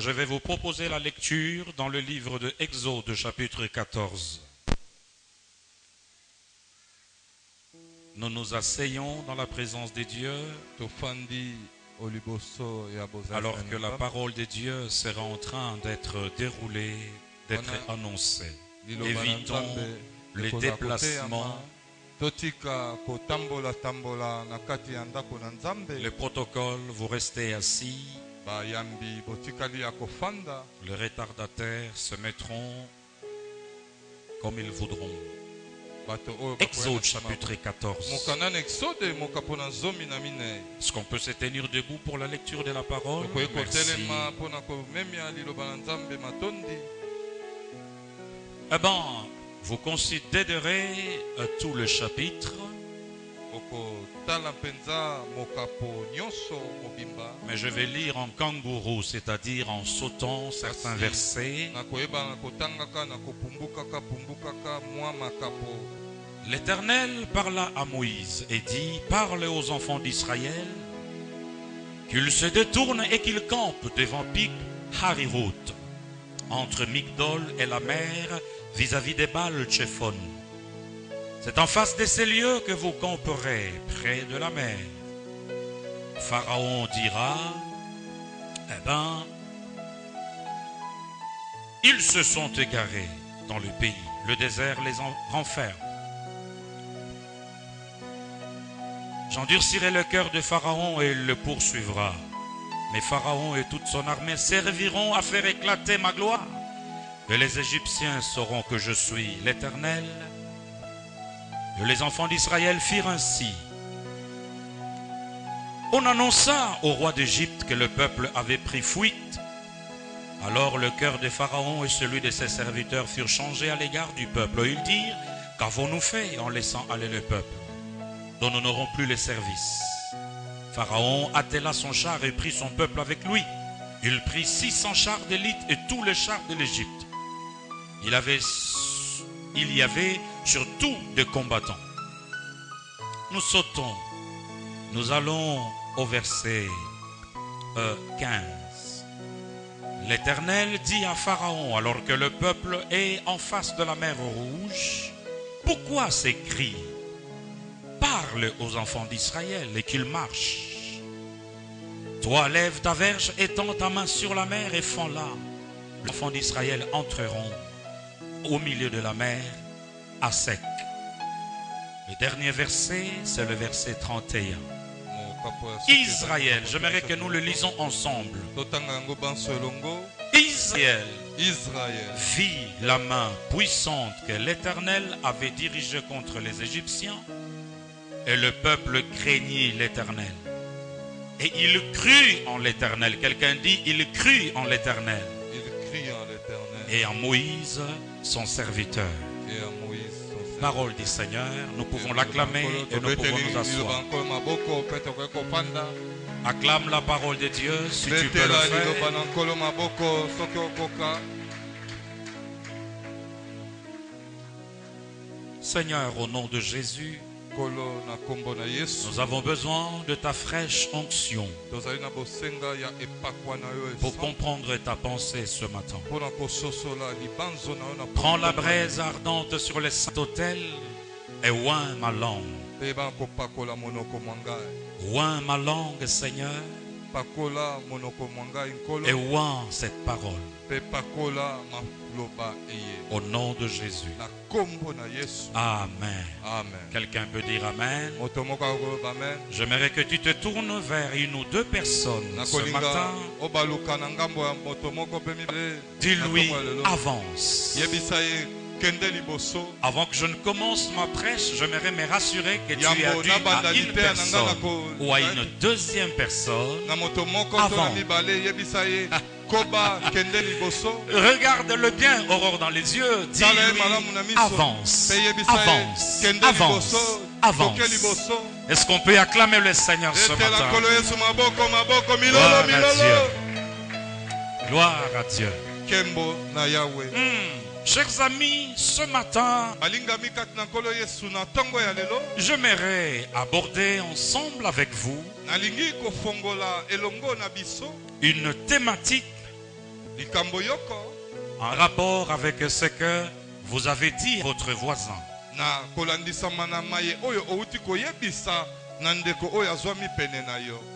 Je vais vous proposer la lecture dans le livre de Exode, chapitre 14. Nous nous asseyons dans la présence de Dieu alors que la parole de Dieu sera en train d'être déroulée, d'être annoncée. Évitons les déplacements, le protocole, vous restez assis. Les retardataires se mettront comme ils voudront. Exode chapitre 14. Est-ce qu'on peut se tenir debout pour la lecture de la parole? Merci. Eh bien, vous considérez tout le chapitre. Mais je vais lire en kangourou, c'est-à-dire en sautant certains versets. L'Éternel parla à Moïse et dit: parle aux enfants d'Israël qu'ils se détournent et qu'ils campent devant Pic Hariroth, entre Migdol et la mer, vis-à-vis des Baal-Tchephon. C'est en face de ces lieux que vous camperez, près de la mer. Pharaon dira: eh bien, ils se sont égarés dans le pays. Le désert les renferme. J'endurcirai le cœur de Pharaon et il le poursuivra. Mais Pharaon et toute son armée serviront à faire éclater ma gloire. Et les Égyptiens sauront que je suis l'Éternel. Et les enfants d'Israël firent ainsi. On annonça au roi d'Égypte que le peuple avait pris fuite. Alors le cœur de Pharaon et celui de ses serviteurs furent changés à l'égard du peuple. Ils dirent: qu'avons-nous fait en laissant aller le peuple, dont nous n'aurons plus les services? Pharaon attela son char et prit son peuple avec lui. Il prit 600 chars d'élite et tous les chars de l'Égypte. Il y avait surtout des combattants. Nous sautons. Nous allons au verset 15. L'Éternel dit à Pharaon, alors que le peuple est en face de la mer Rouge: pourquoi ces cris? Parle aux enfants d'Israël et qu'ils marchent. Toi, lève ta verge, étends ta main sur la mer et fends-la. Les enfants d'Israël entreront au milieu de la mer à sec. Le dernier verset, c'est le verset 31. Israël, j'aimerais que nous le lisons ensemble. Israël vit la main puissante que l'Éternel avait dirigée contre les Égyptiens, et le peuple craignit l'Éternel. Et il crut en l'Éternel. Quelqu'un dit: il crut en l'Éternel. Et en Moïse, son serviteur. Parole du Seigneur, nous pouvons l'acclamer et nous pouvons nous asseoir. Acclame la parole de Dieu si tu peux le faire. Seigneur, au nom de Jésus, nous avons besoin de ta fraîche onction pour comprendre ta pensée ce matin. Prends la braise ardente sur les saints autels et oins ma langue. Oins ma langue, Seigneur, et oins cette parole. Au nom de Jésus. Amen. Quelqu'un peut dire Amen. J'aimerais que tu te tournes vers une ou deux personnes ce matin. Dis-lui: avance. Avant que je ne commence ma prêche, j'aimerais me rassurer que tu as dit à une personne ou à une deuxième personne: avance. Regarde-le bien, Aurore, dans les yeux. Dis-lui: avance, avance, avance, avance. Est-ce qu'on peut acclamer le Seigneur ce matin? Gloire à Dieu. Chers amis, ce matin, j'aimerais aborder ensemble avec vous une thématique en rapport avec ce que vous avez dit à votre voisin.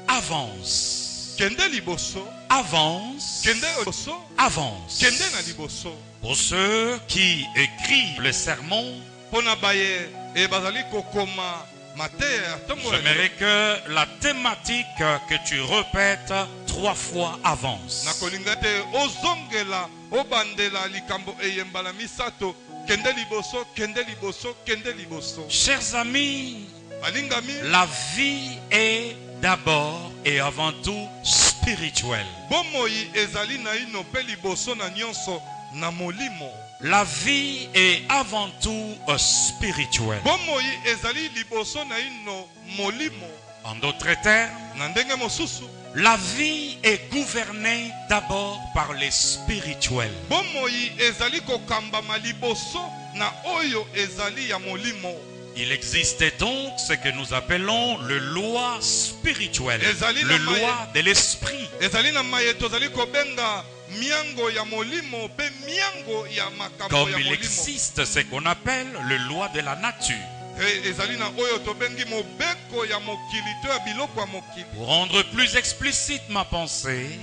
Avance. Avance. Avance. Pour ceux qui écrivent le sermon, j'aimerais que la thématique que tu répètes 3 fois avance. Chers amis, la vie est d'abord et avant tout spirituelle. La vie est avant tout spirituelle. En d'autres termes, la vie est gouvernée d'abord par les spirituels. Il existait donc ce que nous appelons le loi spirituelle, le loi de l'esprit. Comme il existe ce qu'on appelle le loi de la nature. Pour rendre plus explicite ma pensée,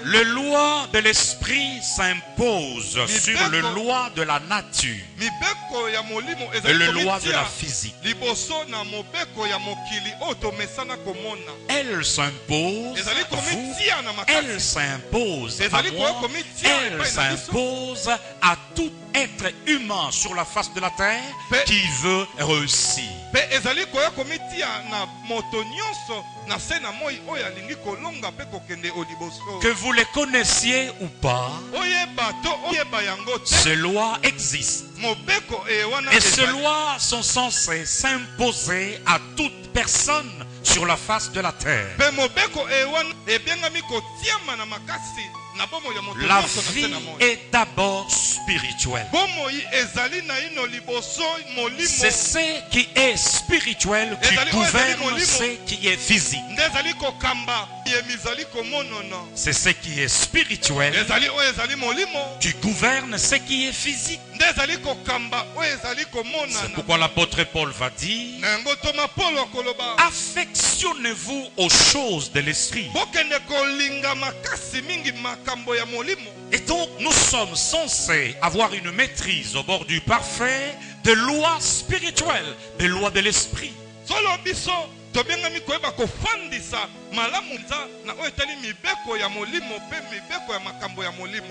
le loi de l'esprit s'impose sur le loi de la nature et le loi de la physique. Elle s'impose à vous, elle s'impose à moi, elle s'impose à tout être humain sur la face de la terre qui veut réussir. Que vous les connaissiez ou pas, ces lois existent. Et ces lois sont censées s'imposer à toute personne sur la face de la terre. La vie est d'abord spirituelle. C'est ce qui est spirituel qui gouverne ce qui est physique. C'est ce qui est spirituel qui gouverne ce qui est physique. C'est pourquoi l'apôtre Paul va dire: affectionnez-vous aux choses de l'esprit. Et donc nous sommes censés avoir une maîtrise au bord du parfait des lois spirituelles, des lois de l'esprit.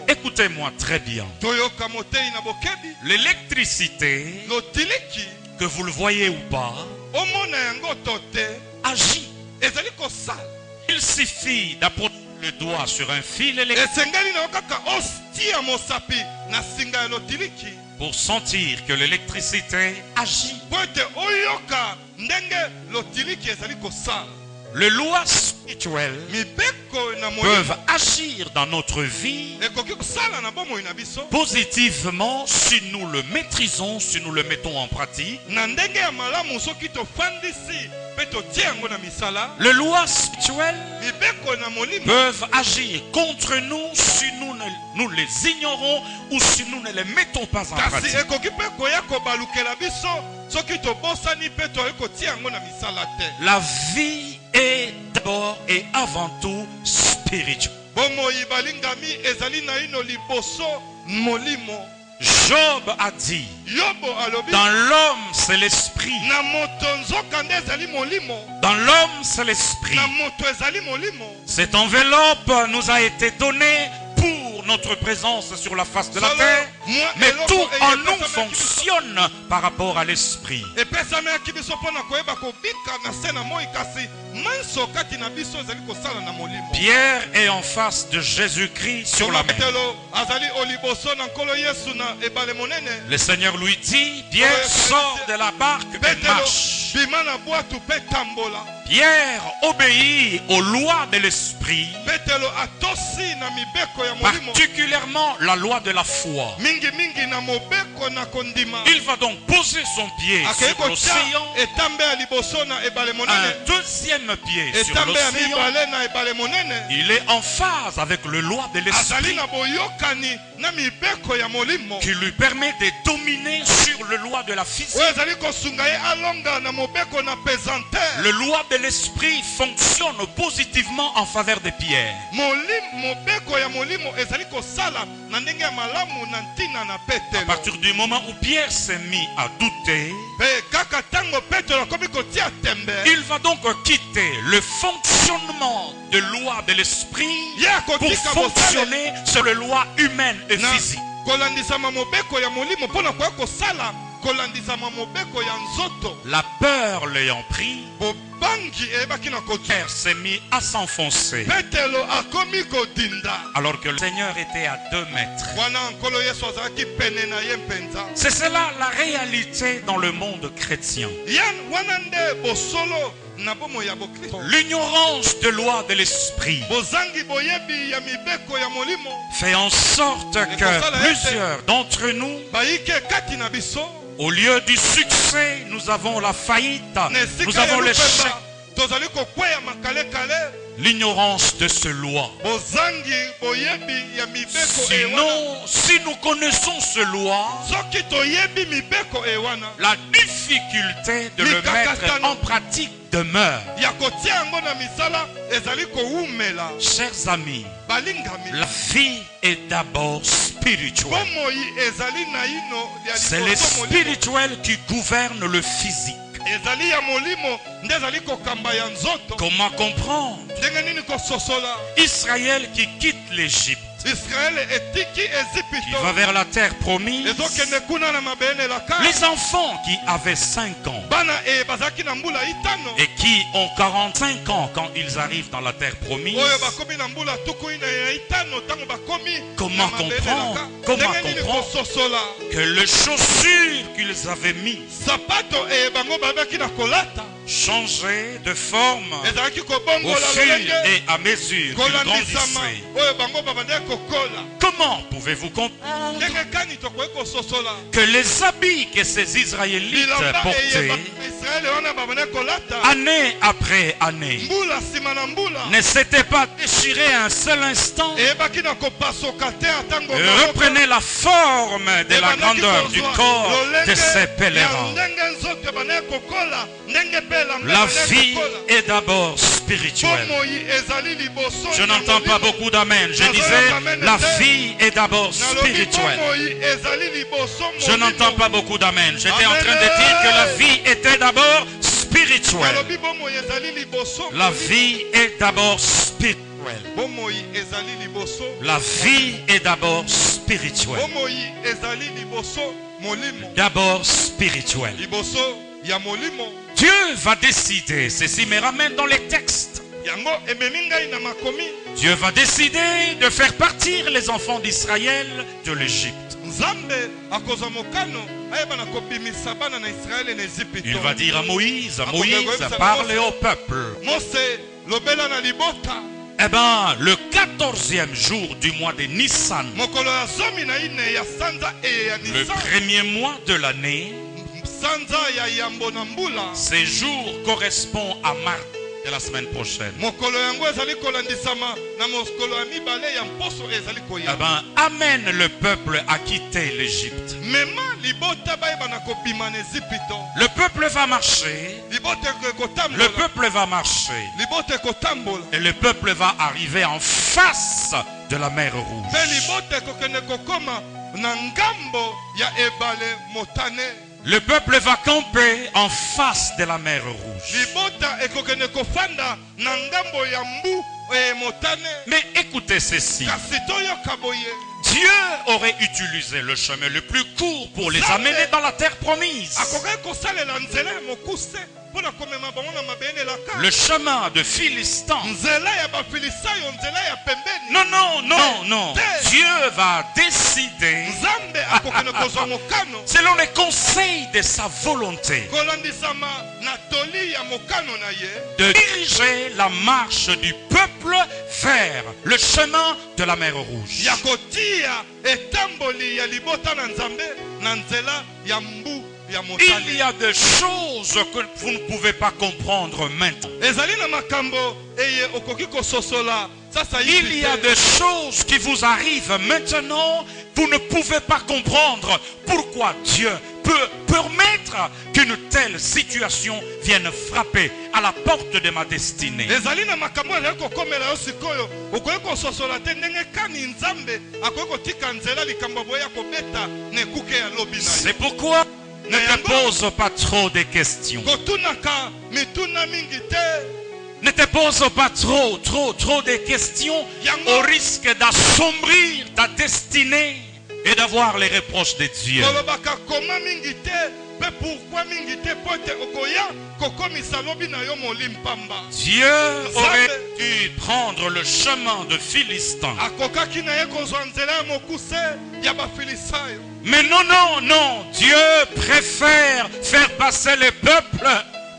Écoutez-moi très bien. L'électricité, que vous le voyez ou pas, agit. Il suffit d'apporter le doigt sur un fil électrique pour sentir que l'électricité agit. Les lois spirituelles peuvent agir dans notre vie positivement si nous le maîtrisons, si nous le mettons en pratique. Les lois spirituelles peuvent agir contre nous si nous les ignorons ou si nous ne les mettons pas en pratique. La vie est d'abord et avant tout spirituelle. Job a dit: dans l'homme c'est l'esprit. Dans l'homme c'est l'esprit. Cette enveloppe nous a été donnée pour notre présence sur la face de la terre, mais tout en nous fonctionne par rapport à l'esprit. Pierre est en face de Jésus-Christ sur la mer. Le Seigneur lui dit: Pierre, sort de la barque et marche. Pierre obéit aux lois de l'esprit. l'esprit, particulièrement la loi de la foi. Il va donc poser son pied sur l'océan, un deuxième pied sur l'océan. Il est en phase avec le loi de l'esprit qui lui permet de dominer sur le loi de la physique. Le loi de l'esprit fonctionne positivement en faveur de Pierre. À partir du moment où Pierre s'est mis à douter, il va donc quitter le fonctionnement de loi de l'esprit pour fonctionner sur les lois humaines et physiques. La peur l'ayant pris, Pierre s'est mis à s'enfoncer alors que le Seigneur était à 2 mètres. C'est cela la réalité dans le monde chrétien. L'ignorance de loi de l'esprit fait en sorte que plusieurs d'entre nous, au lieu du succès, nous avons la faillite, nous avons l'échec. L'ignorance de ce loi. Sinon, si nous connaissons ce loi, la difficulté de le mettre en pratique demeure. Chers amis, la vie est d'abord spirituelle. C'est le spirituel qui gouverne le physique. Comment comprendre Israël qui quitte l'Égypte, qui va vers la terre promise, les enfants qui avaient 5 ans et qui ont 45 ans quand ils arrivent dans la terre promise. Comment comprendre que les chaussures qu'ils avaient mises changeaient de forme au fur et à mesure qu'ils grandissaient? Comment pouvez-vous comprendre que les habits que ces Israélites portaient année après année ne s'étaient pas déchirés un seul instant et reprenaient la forme de la grandeur du corps de ces pèlerins? La vie est d'abord spirituelle. Je n'entends pas beaucoup d'amen. Je disais, la vie est d'abord spirituelle. Je n'entends pas beaucoup d'amen. J'étais en train de dire que la vie était d'abord spirituelle. La vie est d'abord spirituelle. La vie est d'abord spirituelle. D'abord spirituelle. Dieu va décider, ceci me ramène dans les textes. Dieu va décider de faire partir les enfants d'Israël de l'Égypte. Il va dire à Moïse, parle au peuple. Eh bien, le 14e jour du mois de Nissan, le premier mois de l'année, ces jours correspondent à mardi de la semaine prochaine. Eh ben, amène le peuple à quitter l'Égypte. Le peuple va marcher. Le peuple va marcher. Et le peuple va arriver en face de la mer Rouge. Le peuple va camper en face de la mer Rouge. Mais écoutez ceci. Dieu aurait utilisé le chemin le plus court pour les amener dans la terre promise. Le chemin de Philistin. Non, non, non, non. Dieu va décider selon les conseils de sa volonté de diriger la marche du peuple vers le chemin de la mer Rouge. Il y a des choses que vous ne pouvez pas comprendre maintenant. Il y a des choses qui vous arrivent maintenant. Vous ne pouvez pas comprendre pourquoi Dieu peut permettre qu'une telle situation vienne frapper à la porte de ma destinée. C'est pourquoi ne te pose pas trop de questions. Ne te pose pas trop de questions au risque d'assombrir ta destinée et d'avoir les reproches de Dieu. Dieu aurait dû prendre le chemin de Philistin. Mais non, Dieu préfère faire passer le peuple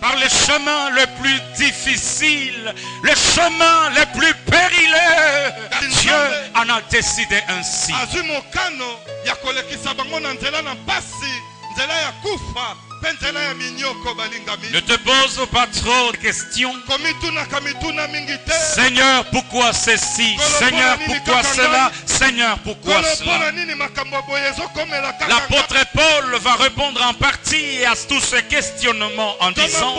par le chemin le plus difficile, le chemin le plus périlleux. Dieu en a décidé ainsi. Ne te pose pas trop de questions. Seigneur, pourquoi ceci? Seigneur, pourquoi cela? Seigneur, pourquoi cela? L'apôtre Paul va répondre en partie à tous ces questionnements en disant: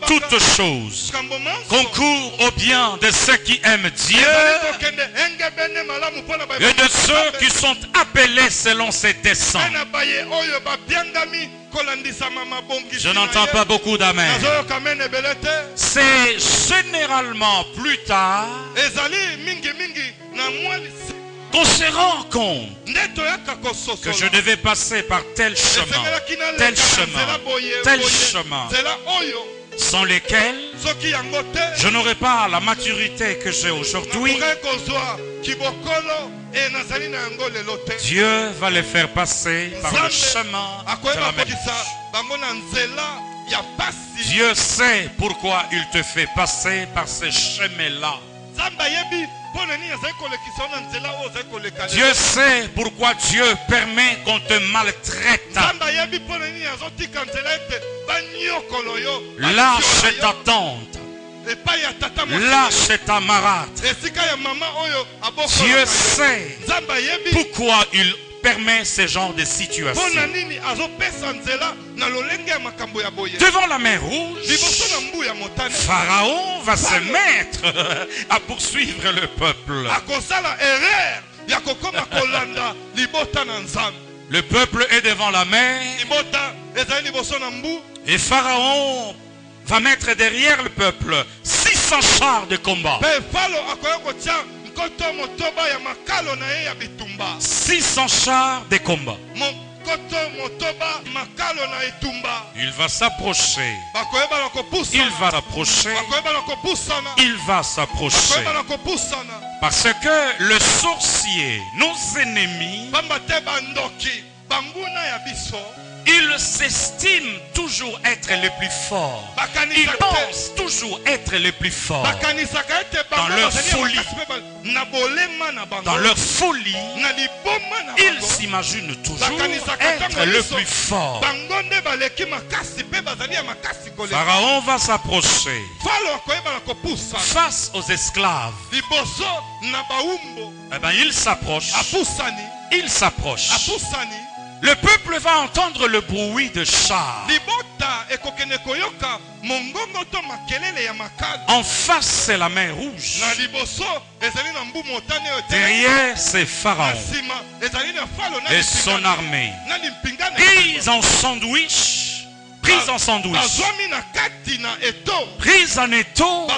toutes choses concourent au bien de ceux qui aiment Dieu et de ceux qui sont appelés selon ses desseins. Je n'entends pas beaucoup d'amen. C'est généralement plus tard qu'on se rend compte que je devais passer par tel chemin, sans lesquels je n'aurais pas la maturité que j'ai aujourd'hui. Dieu va les faire passer par le chemin de la mer. Dieu sait pourquoi il te fait passer par ces chemins-là. Dieu sait pourquoi Dieu permet qu'on te maltraite. Lâche ta tante. Lâche ta marâtre. Dieu sait pourquoi il permet ce genre de situation. Devant la mer Rouge, Pharaon va se mettre à poursuivre le peuple. Le peuple est devant la mer et Pharaon va mettre derrière le peuple 600 chars de combat. 600 chars de combat. Il va s'approcher. Il va s'approcher. Il va s'approcher. Parce que le sorcier, nos ennemis, il s'estime toujours être le plus fort. Il pense toujours être le plus fort. Dans leur folie, ils s'imaginent toujours être le plus fort. Pharaon va s'approcher face aux esclaves. Eh bien, il s'approche. Il s'approche. Le peuple va entendre le bruit de chars. En face, c'est la mer Rouge. Derrière, c'est Pharaon et son armée. Prise en sandwich. Prise en sandwich. Prise en étau.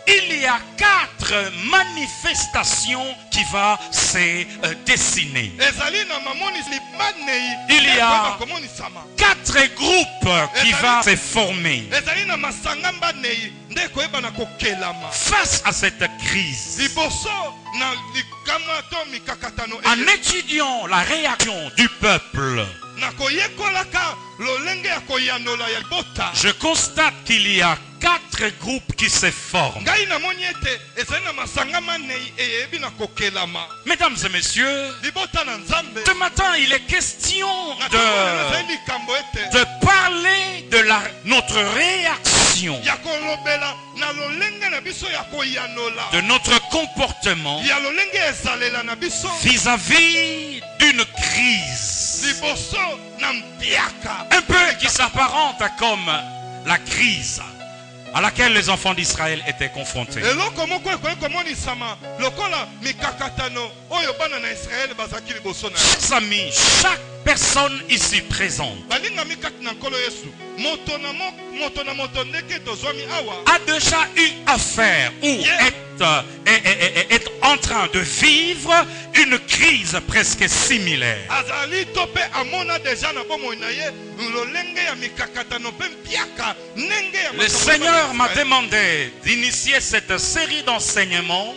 Il y a 4 manifestations qui vont se dessiner. Il y a 4 groupes qui vont se former. Face à cette crise, en étudiant la réaction du peuple, Je constate qu'il y a 4 groupes qui se forment. Mesdames et messieurs, ce matin il est question de parler de notre réaction, de notre comportement vis-à-vis d'une crise. Un peu qui s'apparente comme la crise à laquelle les enfants d'Israël étaient confrontés. Chers amis, chaque personne ici présente a déjà eu affaire ou est en train de vivre une crise presque similaire. Le Seigneur m'a demandé d'initier cette série d'enseignements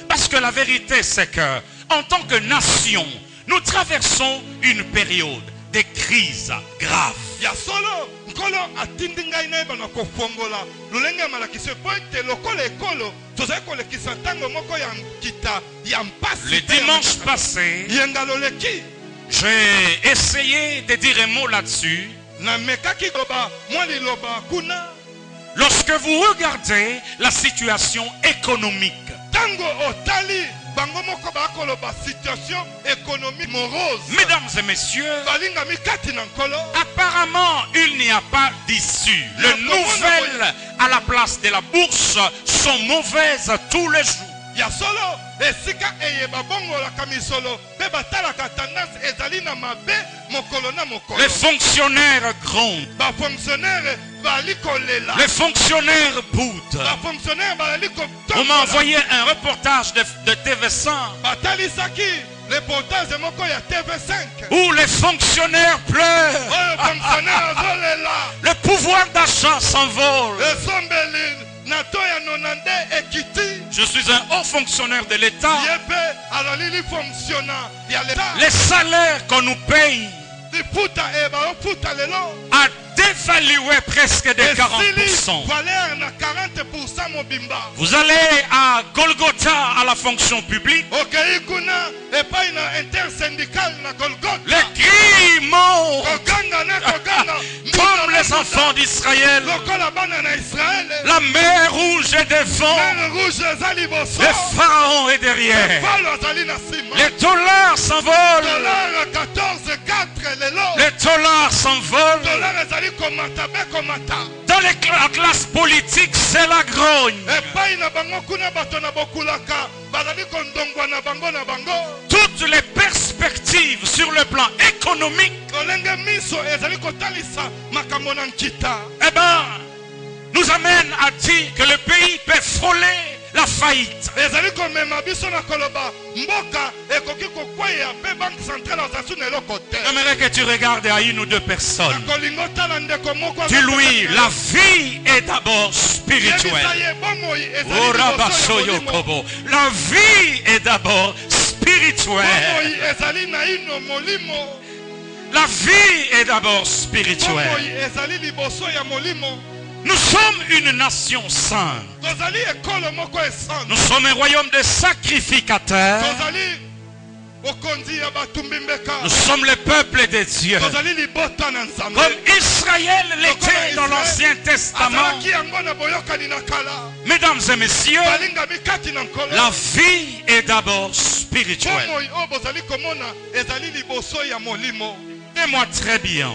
parce que la vérité c'est que en tant que nation, nous traversons une période de crise grave. Le dimanche passé, j'ai essayé de dire un mot là-dessus. Lorsque vous regardez la situation économique, mesdames et messieurs, apparemment il n'y a pas d'issue. Les nouvelles à la place de la bourse sont mauvaises tous les jours. Les fonctionnaires grondent. Les fonctionnaires boudent. On m'a envoyé un reportage de TV5 où les fonctionnaires pleurent. Le pouvoir d'achat s'envole. Je suis un haut fonctionnaire de l'État. Les salaires qu'on nous paye a dévalué presque de 40%. Vous allez à Golgotha à la fonction publique. Les cris montent comme les enfants d'Israël. La mer rouge est devant. Le pharaon est derrière. Les dollars s'envolent. Les dollars s'envolent. Dans la classe politique, c'est la grogne. Toutes les perspectives sur le plan économique, eh ben, nous amènent à dire que le pays peut frôler la faillite. J'aimerais que tu regardes à une ou deux personnes. Dis-lui, la vie est d'abord spirituelle. La vie est d'abord spirituelle. La vie est d'abord spirituelle. Nous sommes une nation sainte. Nous sommes un royaume de sacrificateurs. Nous sommes le peuple de Dieu. Comme Israël l'était dans l'Ancien Testament. Mesdames et messieurs, la vie est d'abord spirituelle. Écoutez-moi très bien.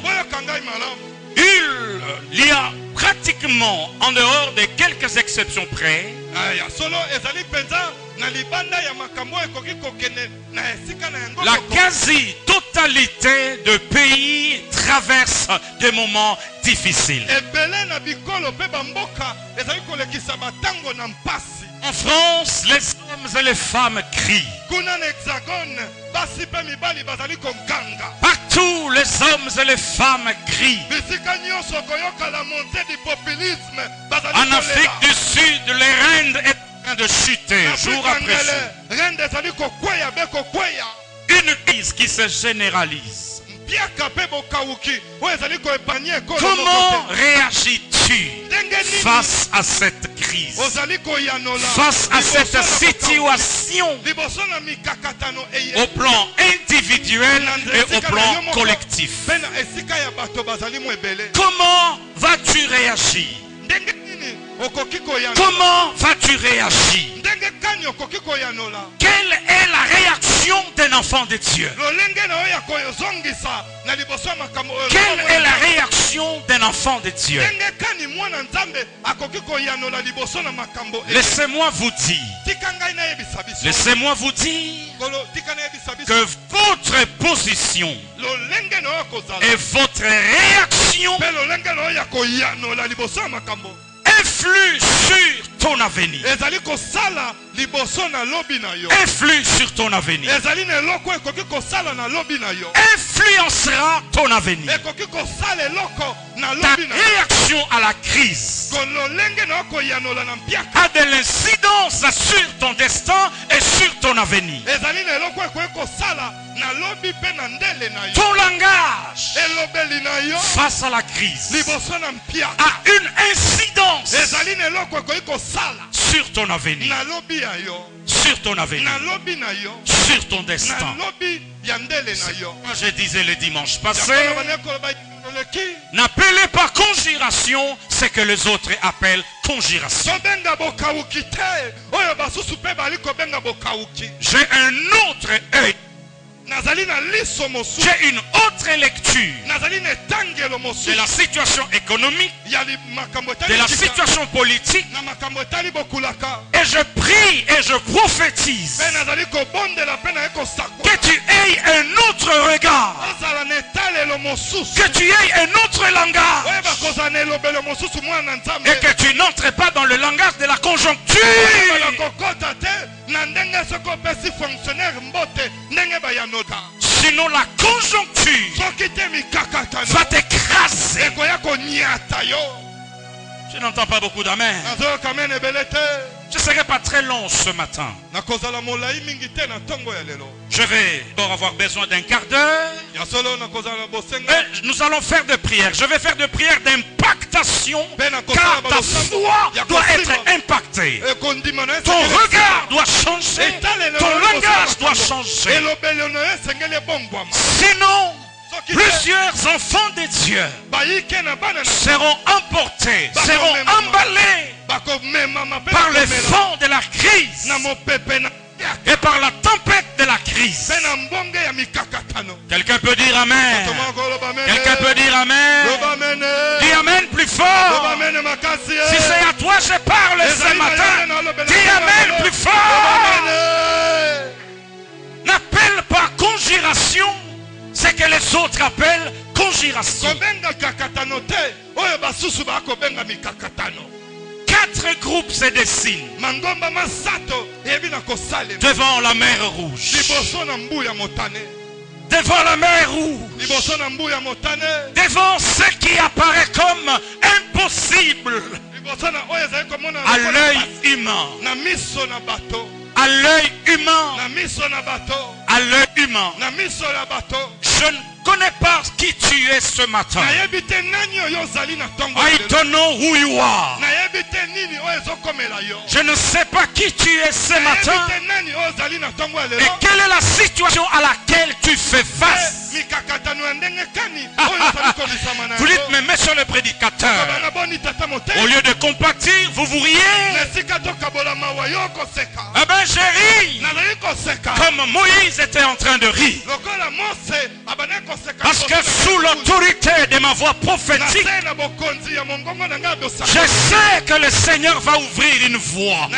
Il y a pratiquement, en dehors de quelques exceptions près, la quasi-totalité de pays traverse des moments difficiles. En France, les hommes et les femmes crient. Partout, les hommes et les femmes crient. En Afrique du Sud, les reines est en train de chuter jour après jour. Une crise qui se généralise. Comment réagis-tu face à cette crise, face à cette situation, au plan individuel et au plan collectif? Comment vas-tu réagir? Comment vas-tu réagir? Quelle est la réaction d'un enfant de Dieu? Quelle est la réaction d'un enfant de Dieu? Laissez-moi vous dire que votre position et votre réaction influe sur ton avenir. Influe sur ton avenir. Influencera ton avenir. Ta réaction à la crise a de l'incidence sur ton destin et sur ton avenir. Ton langage face à la crise a une incidence sur ton avenir, sur ton avenir, sur ton destin. Moi je disais le dimanche passé, n'appelez pas conjuration ce que les autres appellent conjuration. J'ai un autre œil. J'ai une autre lecture de la situation économique, de la situation politique, et je prie et je prophétise que tu aies un autre regard, que tu aies un autre langage, et que tu n'entres pas dans le langage de la conjoncture. Sinon la conjoncture va t'écraser. Je n'entends pas beaucoup d'amen. Je ne serai pas très long ce matin. Je vais encore avoir besoin d'un quart d'heure. Nous allons faire des prières. Je vais faire des prières d'impactation, car ta foi doit être impactée. Ton regard doit changer. Ton langage doit changer. Sinon, plusieurs enfants de Dieu seront emportés, seront emballés par le vent de la crise et par la tempête de la crise. Quelqu'un peut dire amen. Quelqu'un peut dire amen. Dis amen plus fort. Si c'est à toi je parle ce matin, dis amen plus fort. N'appelle pas conjuration ce que les autres appellent conjuration. 4 groupes se dessinent devant la mer Rouge. Devant la mer Rouge. Devant ce qui apparaît comme impossible à l'œil humain. À l'œil humain. À l'œil humain. Je ne connais pas qui tu es ce matin. I don't know who you are. Je ne sais pas qui tu es ce matin. Et quelle est la situation à laquelle tu fais face. Vous dites, mais monsieur le prédicateur, au lieu de compatir, vous vous riez. Eh bien, j'ai ri comme Moïse était en train de rire. Parce que sous l'autorité de ma voix prophétique, je sais que le Seigneur va ouvrir une voie.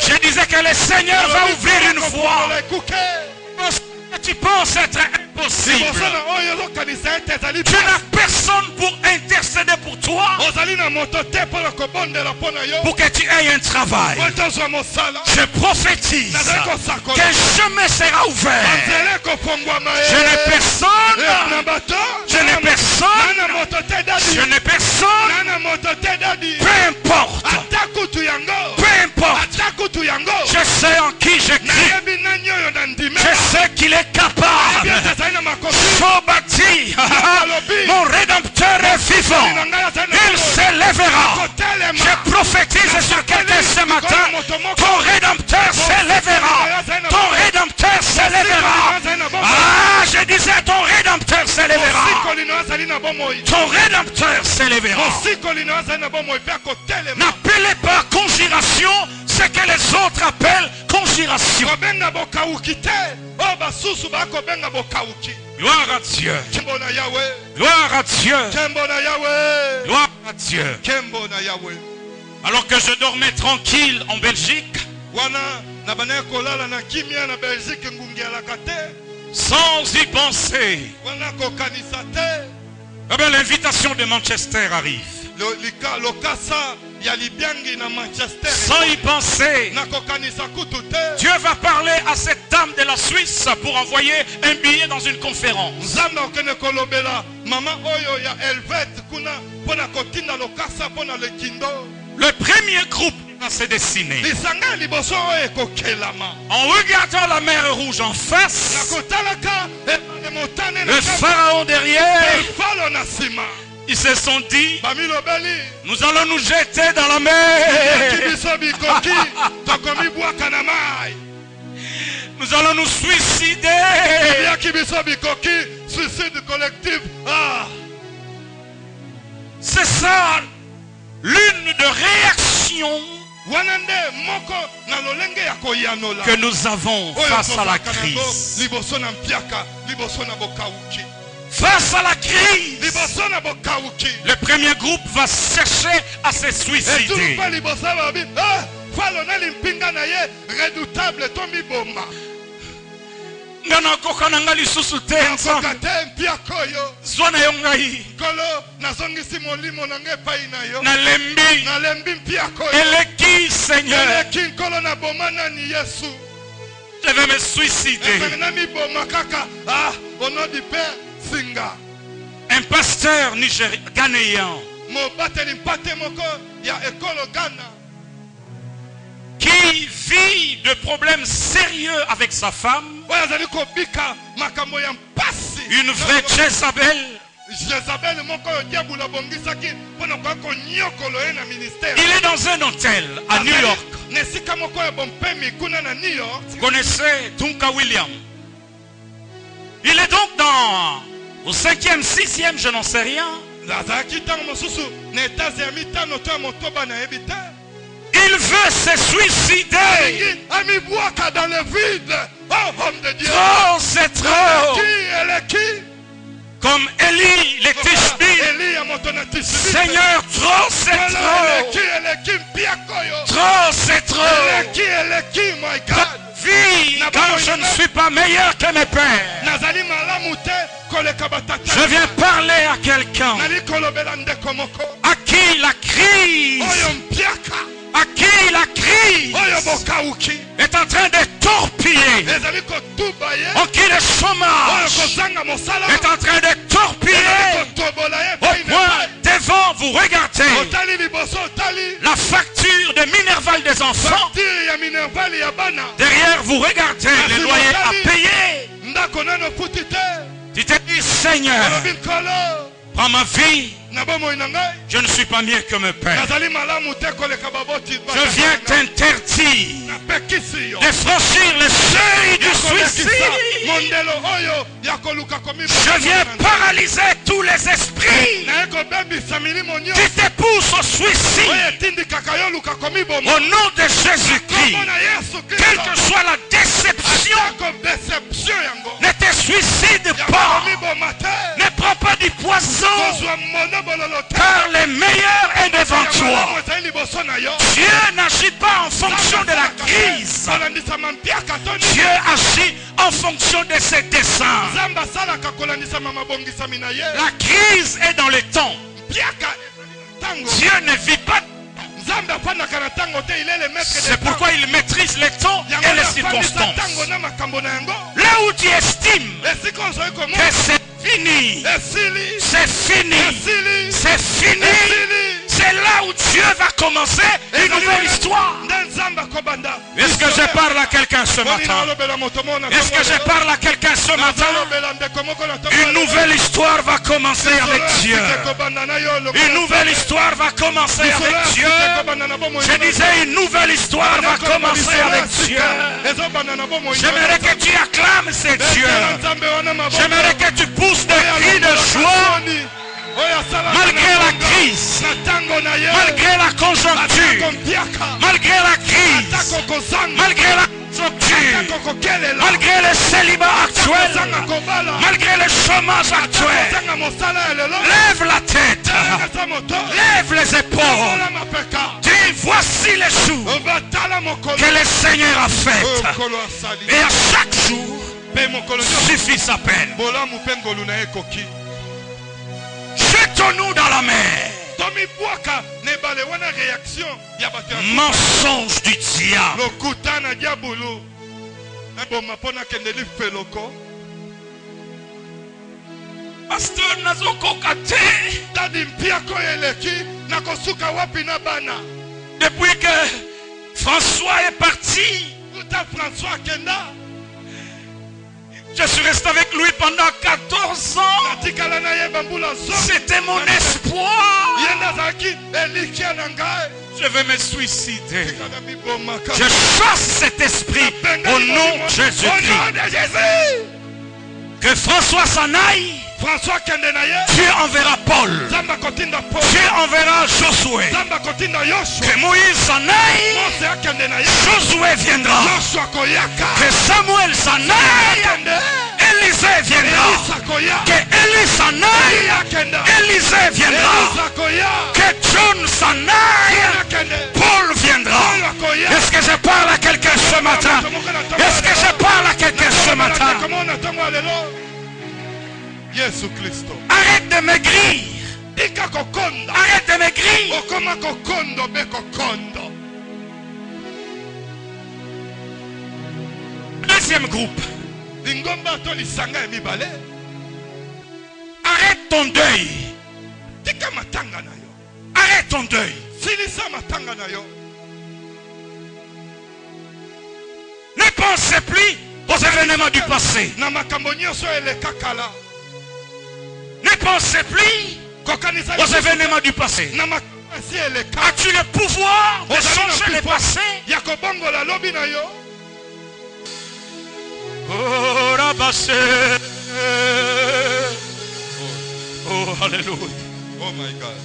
Je disais que le Seigneur va ouvrir une voie. Tu penses être impossible. Tu n'as personne pour intercéder pour toi, pour que tu aies un travail. Je prophétise qu'un chemin sera ouvert. Je n'ai personne. Je n'ai personne. Je n'ai personne. Peu importe. Peu importe. Je sais en qui je crie. Je sais qu'il est capable. mon rédempteur est vivant. Il s'élèvera. Je prophétise sur quelqu'un ce matin. Ton rédempteur s'élèvera. Ton rédempteur s'élèvera. Ah, je disais ton rédempteur s'élèvera. Ton rédempteur s'élèvera. N'appelez pas conjuration ce que les autres appellent conjuration. Gloire à Dieu. Gloire à Dieu. Gloire à Dieu. Alors que je dormais tranquille en Belgique, sans y penser, l'invitation de Manchester arrive. Sans y penser, Dieu va parler à cette dame de la Suisse pour envoyer un billet dans une conférence. Le premier groupe va se dessiner. En regardant la mer Rouge en face, le pharaon derrière, ils se sont dit, nous allons nous jeter dans la mer. Nous allons nous suicider. C'est ça l'une des réactions que nous avons face à la crise. Face à la crise, le premier groupe va chercher à se suicider. Seigneur, je vais me suicider. Un pasteur nigérien, ghanéen, qui vit de problèmes sérieux avec sa femme, une vraie Jézabel. Il est dans un hôtel à New York. Vous connaissez Tunka William? Il est donc au 5e, 6e, je n'en sais rien. Il veut se suicider. Trop, c'est trop. Comme Élie, les Tishbis. Seigneur, trop, c'est trop. Trop, c'est trop. Vie, quand je ne suis pas meilleur que mes pères. Je viens parler à quelqu'un à qui la crise est en train de torpiller, en qui le chômage est en train de torpiller, au point devant vous regardez la facture de Minerval des enfants, derrière vous regardez les loyers à payer. Tu te dis, Seigneur, prends ma vie. Je ne suis pas mieux que mes pères. Je viens t'interdire de franchir le seuil du suicide. Je viens paralyser tous les esprits qui te poussent au suicide. Au nom de Jésus-Christ, quelle que soit la déception, ne te suicide pas. Ne prends pas du poison, car le meilleur est devant toi. Dieu n'agit pas en fonction de la crise. Dieu agit en fonction de ses desseins. La crise est dans le temps. Dieu ne vit pas. C'est pourquoi il maîtrise les temps et les circonstances. Là où tu estimes que c'est fini, c'est fini, c'est fini, c'est là où Dieu va commencer une nouvelle histoire. Est-ce que je parle à quelqu'un quelqu'un ce matin? Est-ce que je parle à quelqu'un ce matin? Une nouvelle histoire va commencer avec Dieu. Une nouvelle histoire va commencer avec Dieu. Je disais, une nouvelle histoire va commencer avec Dieu. J'aimerais que tu acclames ces dieux. J'aimerais que tu pousses des cris de joie. Malgré la crise, malgré la conjoncture, malgré la crise, malgré la conjoncture, malgré le célibat actuel, malgré le chômage actuel, lève la tête, lève les épaules. Dis, voici les jours que le Seigneur a fait. Et à chaque jour, suffit sa peine. Jetons-nous dans la mer. Mensonge du diable. Pasteur Nazokokate. Depuis que François est parti, je suis resté avec lui pendant 14 ans. C'était mon espoir. Je vais me suicider. Je chasse cet esprit au nom de Jésus-Christ. Que François s'en aille. Dieu enverra Paul. Dieu enverra Josué. Que Moïse s'en aille. Josué viendra. Que Samuel s'en aille. Élisée viendra. Que Élie s'en aille. Élisée viendra. Que John s'en aille. Paul viendra. Est-ce que je parle à quelqu'un ce matin? Est-ce que je parle à quelqu'un ce matin? Arrête de maigrir. Arrête de maigrir. Deuxième groupe. Arrête ton deuil. Arrête ton deuil. Ne pensez plus aux événements du passé. Ne pensez plus aux événements du passé. As-tu le pouvoir de changer le passé? Oh, rabassé. Oh, alléluia. Oh my God.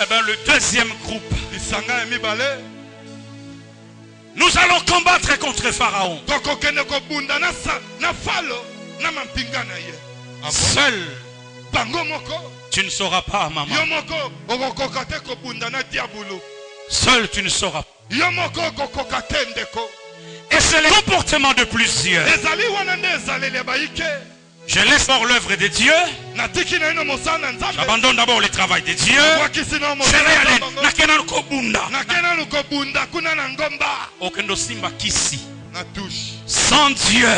Eh bien, le deuxième groupe. Nous allons combattre contre Pharaon. Seul, tu ne sauras pas, maman. Seul, tu ne sauras pas. Et c'est le comportement de plusieurs. Je laisse voir l'œuvre de Dieu. J'abandonne d'abord le travail de Dieu. Je vais aller. Sans Dieu,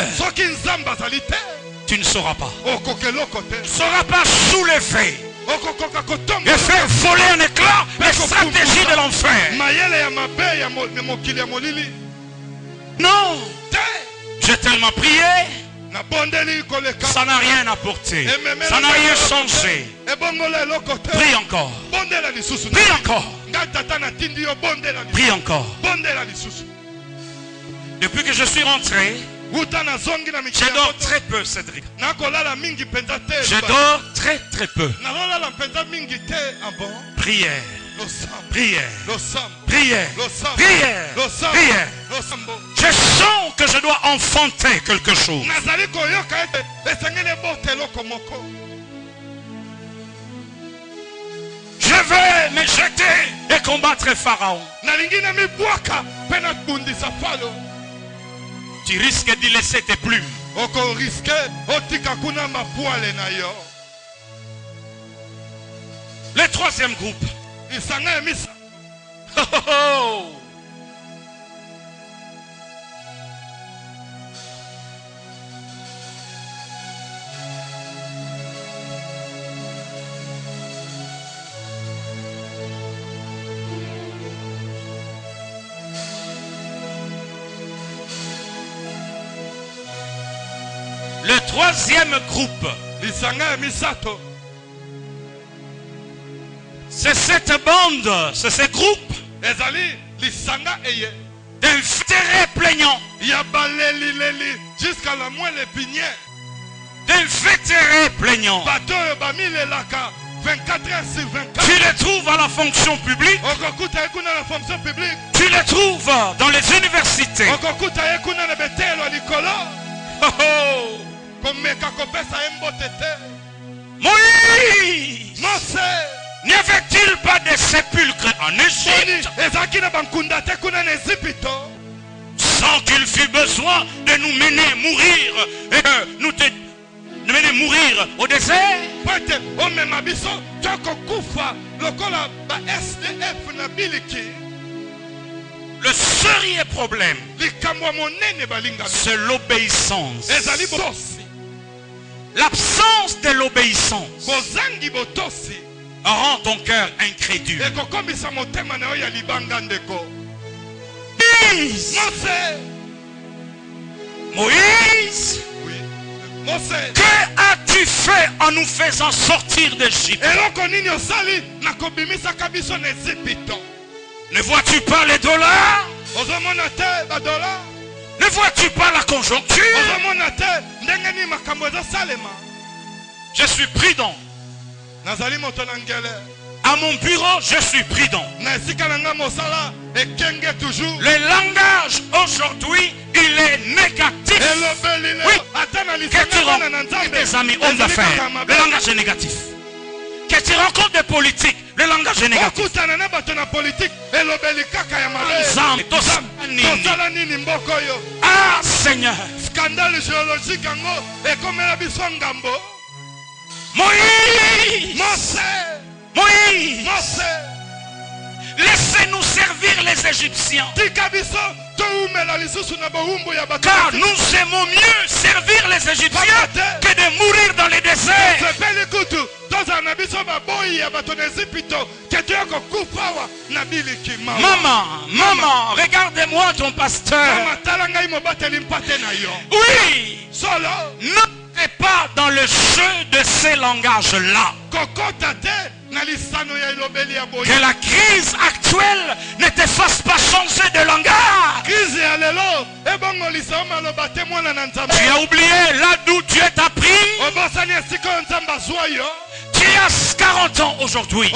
tu ne sauras pas. Tu ne sauras pas soulever et faire voler un éclat les stratégies de l'enfer. Non, j'ai tellement prié, ça n'a rien apporté, ça n'a rien changé. Prie encore, prie encore, prie encore. Depuis que je suis rentré, je dors très peu, Cédric. Je dors très très peu. Prière, prière, prière, prière, prière. Je sens que je dois enfanter quelque chose. Je vais me jeter et combattre Pharaon. Tu risques d'y laisser tes plumes. Le troisième groupe. Oh, oh, oh. Le troisième groupe, c'est cette bande, c'est ce groupe d'infiltrés plaignants, jusqu'à la moelle épinière. d'infiltrés plaignants. 24 heures sur 24. Tu les trouves à la fonction publique. Tu les trouves dans les universités. Oh, oh. Moïse, n'y avait-il pas de sépulcres en Égypte sans qu'il fût besoin de nous mener mourir et de nous mener mourir au désert? Le sérieux problème, c'est l'obéissance. L'absence de l'obéissance rend ton cœur incrédule. Moïse, que as-tu fait en nous faisant sortir d'Égypte? Ne vois-tu pas les dollars? Ne vois-tu pas la conjoncture? Je suis prudent. À mon bureau, je suis prudent. Le langage aujourd'hui, il est négatif. Oui, que tu rencontres des amis hommes d'affaires, le langage est négatif. Que tu rencontres des politiques, le langage est négatif. Ah Seigneur, Moïse, laissez-nous servir les Égyptiens, car nous aimons mieux servir les Égyptiens que de mourir dans les déserts. Maman, regarde-moi ton pasteur. Oui, n'entrez pas dans le jeu de ces langages-là. Que la crise actuelle ne te fasse pas changer de langage. Tu as oublié là d'où Dieu t'a pris. Tu as 40 ans aujourd'hui.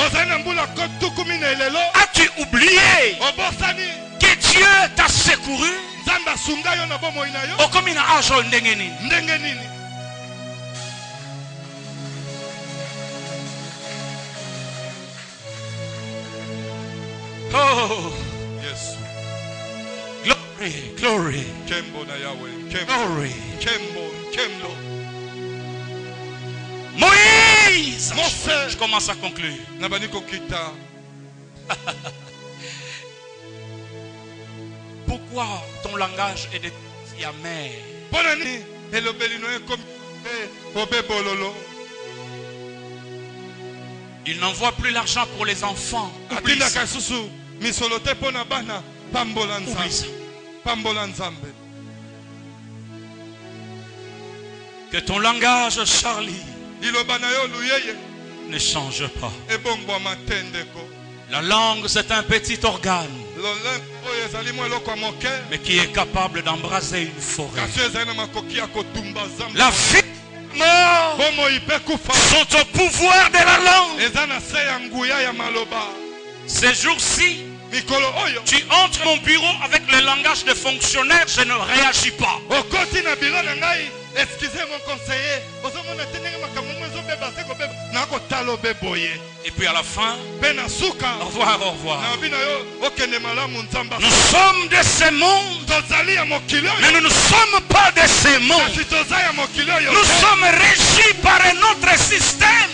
As-tu oublié que Dieu t'a secouru? Oh, yes. Glory. Glory. Moïse. Je commence à conclure. Pourquoi ton langage est si amer? Il n'envoie plus l'argent pour les enfants. Oublie ça. Oublie ça. Que ton langage, Charlie, ne change pas. La langue, c'est un petit organe, mais qui est capable d'embraser une forêt. La vie et la mort sont au pouvoir de la langue. Ces jours-ci, tu entres dans mon bureau avec le langage de fonctionnaire, je ne réagis pas. Excusez mon conseiller. Et puis à la fin, au revoir, au revoir. Nous sommes de ce monde, mais nous ne sommes pas de ce monde. Nous sommes régis par un autre système.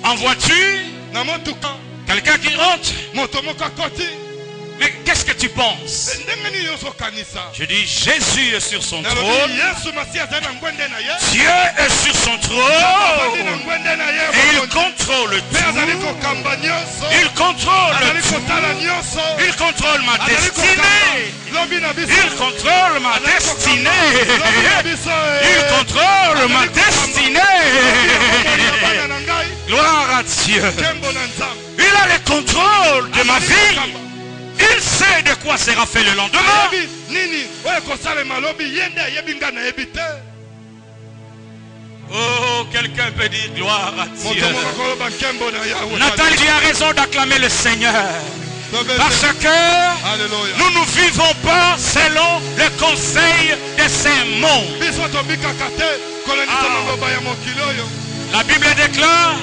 En voiture, quelqu'un qui rentre, Mais qu'est-ce que tu penses? Je dis Jésus est sur son trône. Dieu est sur son trône. Et il contrôle tout. Il contrôle tout. Il contrôle ma destinée. Il contrôle ma destinée. Il contrôle ma destinée. Gloire à Dieu. Il a le contrôle de ma vie. Il sait de quoi sera fait le lendemain. Oh, quelqu'un peut dire gloire à Dieu. Nathalie, tu as raison d'acclamer le Seigneur. Parce que nous ne vivons pas selon le conseil de ces mondes. La Bible déclare,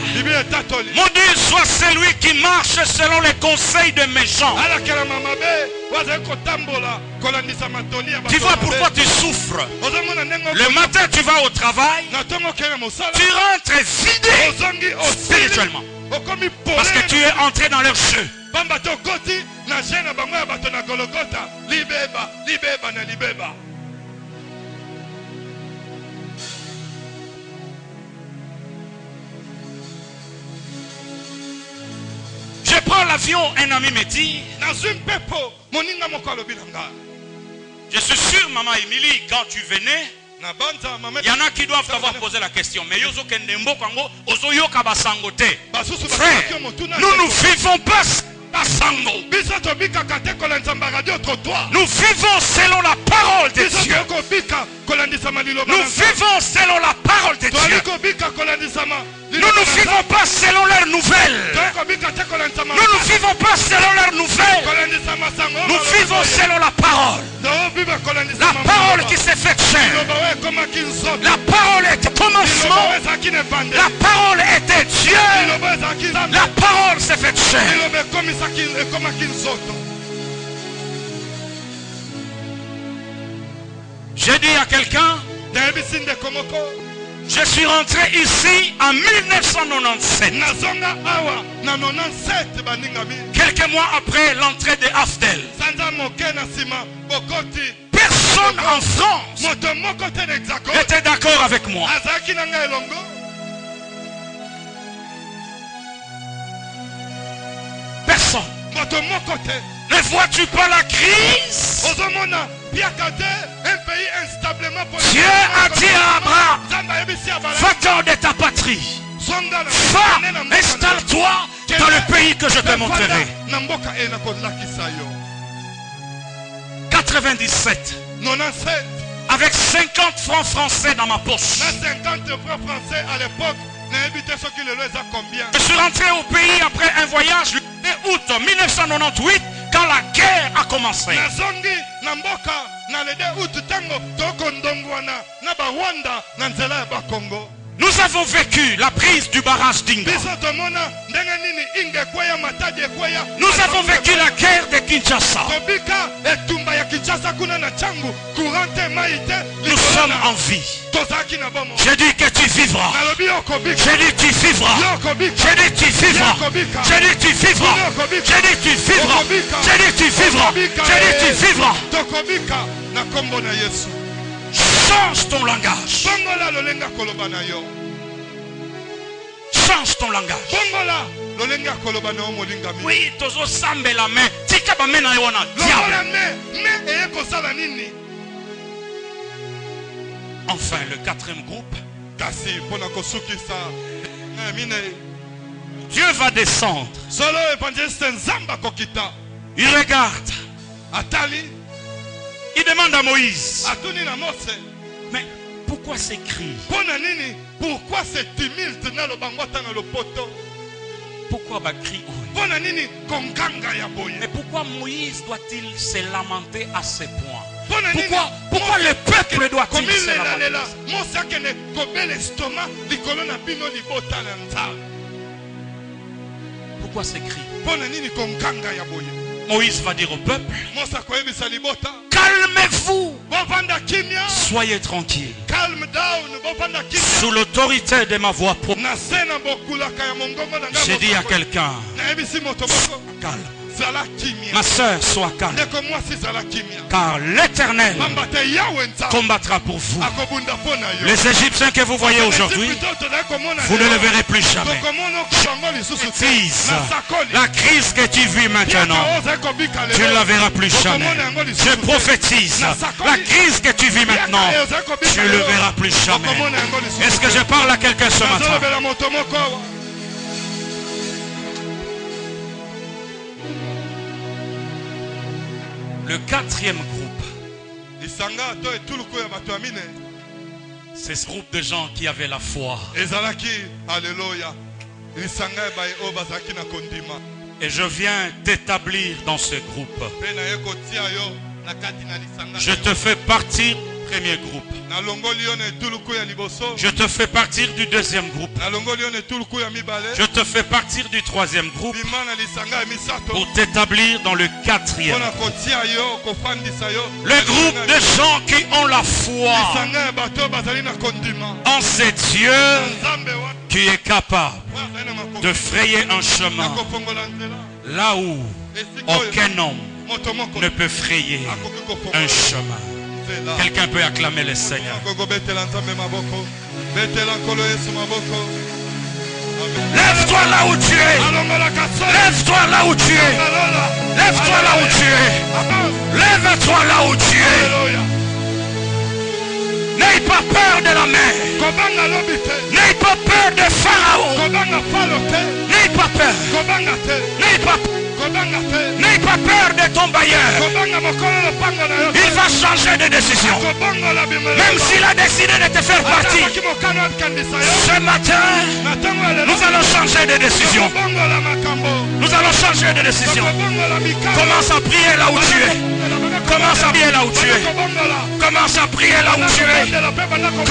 maudit soit celui qui marche selon les conseils de méchants. Tu vois pourquoi tu souffres. Le matin tu vas au travail, tu rentres vidé spirituellement. Parce que tu es entré dans leur jeu. Je prends l'avion, un ami me dit, je suis sûr, maman Émilie, quand tu venais, il y en a qui doivent t'avoir posé la question. Mais frère, nous ne vivons pas à Sango. Nous vivons selon la parole de Dieu. Nous vivons selon la parole de Dieu. Nous ne vivons pas selon leurs nouvelles. Nous ne vivons pas selon leurs nouvelles. Nous vivons selon la parole. La parole qui s'est faite chair. La parole est commencement. La parole était Dieu. La parole s'est faite chair. J'ai dit à quelqu'un, je suis rentré ici en 1997. Quelques mois après l'entrée de Afdel. Personne en France n'était d'accord avec moi. Personne. Ne vois-tu pas la crise? Dieu a dit à Abraham, va-t'en de ta patrie. Va, installe-toi dans le pays que je te montrerai. 97. Avec 50 francs français dans ma poche. 50 francs français à l'époque. Je suis rentré au pays après un voyage le 2 août 1998 quand la guerre a commencé. Nous avons vécu la prise du barrage d'Inga. Nous avons vécu la guerre de Kinshasa. Nous sommes en vie. J'ai dit que tu vivras. J'ai dit tu vivras. J'ai dit tu vivras. J'ai dit tu vivras. J'ai dit tu vivras. J'ai dit tu vivras. J'ai dit tu vivras. Change ton langage. Change ton langage. Oui, tozo sambe la main. Tika ba mena yona. Enfin, le quatrième groupe. Dieu va descendre. Il regarde. Il demande à Moïse. Mais pourquoi ces cris? Pourquoi ce tumulte dans le bangwata dans le poteau? Pourquoi Bakri? Mais pourquoi Moïse doit-il se lamenter à ce point? Pourquoi le peuple doit-il se lamenter? Pourquoi ces cris? Moïse va dire au peuple, calmez-vous, soyez tranquille, sous l'autorité de ma voix propre. J'ai dit à quelqu'un, calme, zala kimia. Ma sœur, sois calme. Ndeko mwasi zala kimia. Car l'Éternel Pamba te Yahweh nzambe combattra pour vous. akobunda pona yo. Les Égyptiens que vous voyez aujourd'hui, vous ne le verrez plus jamais. Crise, la crise que tu vis maintenant, tu ne la verras plus jamais. Je prophétise, la crise que tu vis maintenant, tu ne le verras plus jamais. Est-ce que je parle à quelqu'un ce matin? Le quatrième groupe, c'est ce groupe de gens qui avaient la foi. Et je viens t'établir dans ce groupe. Je te fais partir du premier groupe. Je te fais partir du deuxième groupe. Je te fais partir du troisième groupe pour t'établir dans le quatrième. Le groupe de gens qui ont la foi en ce Dieu qui est capable de frayer un chemin là où aucun homme ne peut frayer un chemin. Quelqu'un peut acclamer le Seigneur. Lève-toi là où tu es. Lève-toi là où tu es. Lève-toi là où tu es. Lève-toi là où tu es. N'aie pas peur de la mer. N'aie pas peur de Pharaon. N'aie pas peur. N'aie pas peur. N'aie pas peur de ton bailleur. Il va changer de décision. Même s'il a décidé de te faire partie, ce matin, nous allons changer de décision. Nous allons changer de décision. Commence à prier là où tu es. Commence à prier là où tu es. Commence à prier là où tu es.